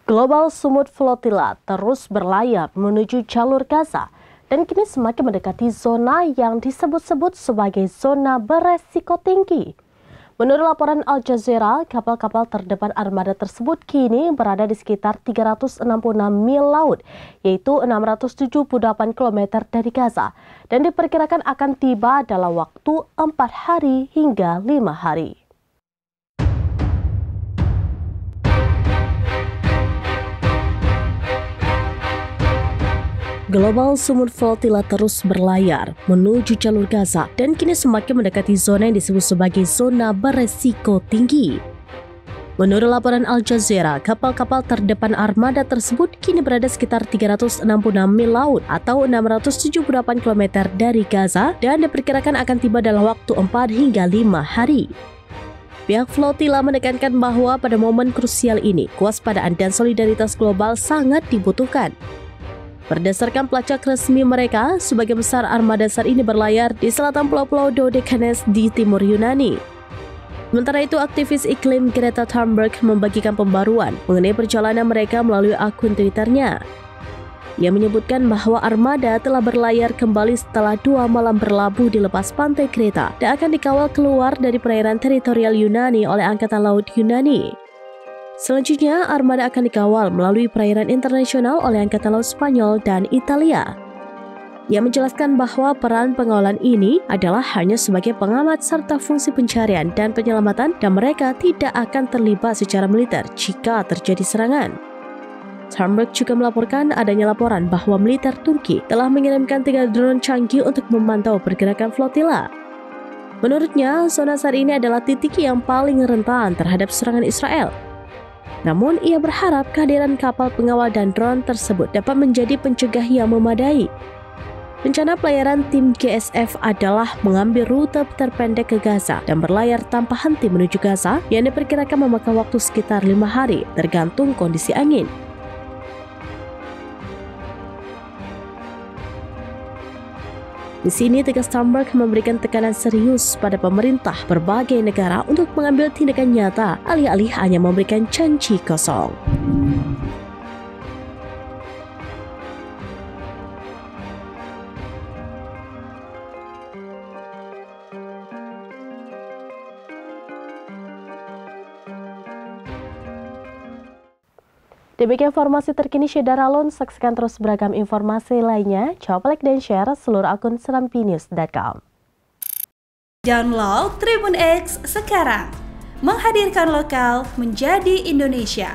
Global Sumut Flotilla terus berlayar menuju jalur Gaza dan kini semakin mendekati zona yang disebut-sebut sebagai zona beresiko tinggi. Menurut laporan Al Jazeera, kapal-kapal terdepan armada tersebut kini berada di sekitar 366 mil laut, yaitu 678 km dari Gaza, dan diperkirakan akan tiba dalam waktu 4 hari hingga 5 hari. Global Sumut Flotilla terus berlayar menuju jalur Gaza dan kini semakin mendekati zona yang disebut sebagai zona beresiko tinggi. Menurut laporan Al Jazeera, kapal-kapal terdepan armada tersebut kini berada sekitar 366 mil laut atau 678 km dari Gaza dan diperkirakan akan tiba dalam waktu 4 hingga 5 hari. Pihak Flotilla menekankan bahwa pada momen krusial ini, kewaspadaan dan solidaritas global sangat dibutuhkan. Berdasarkan pelacak resmi mereka, sebagian besar armada saat ini berlayar di selatan pulau-pulau Dodekanes di timur Yunani. Sementara itu, aktivis iklim Greta Thunberg membagikan pembaruan mengenai perjalanan mereka melalui akun Twitternya. Ia menyebutkan bahwa armada telah berlayar kembali setelah 2 malam berlabuh di lepas pantai Kreta dan akan dikawal keluar dari perairan teritorial Yunani oleh Angkatan Laut Yunani. Selanjutnya, armada akan dikawal melalui perairan internasional oleh Angkatan Laut Spanyol dan Italia. Ia menjelaskan bahwa peran pengawalan ini adalah hanya sebagai pengamat serta fungsi pencarian dan penyelamatan dan mereka tidak akan terlibat secara militer jika terjadi serangan. Thunberg juga melaporkan adanya laporan bahwa militer Turki telah mengirimkan 3 drone canggih untuk memantau pergerakan flotilla. Menurutnya, zona saat ini adalah titik yang paling rentan terhadap serangan Israel. Namun, ia berharap kehadiran kapal pengawal dan drone tersebut dapat menjadi pencegah yang memadai. Rencana pelayaran tim GSF adalah mengambil rute terpendek ke Gaza dan berlayar tanpa henti menuju Gaza yang diperkirakan memakan waktu sekitar 5 hari, tergantung kondisi angin. Di sini, tegas Thunberg memberikan tekanan serius pada pemerintah berbagai negara untuk mengambil tindakan nyata, alih-alih hanya memberikan janji kosong. Demikian informasi terkini Syedara Alun. Saksikan terus beragam informasi lainnya. Coba like dan share seluruh akun serampinews.com. Download Tribun X sekarang. Menghadirkan lokal menjadi Indonesia.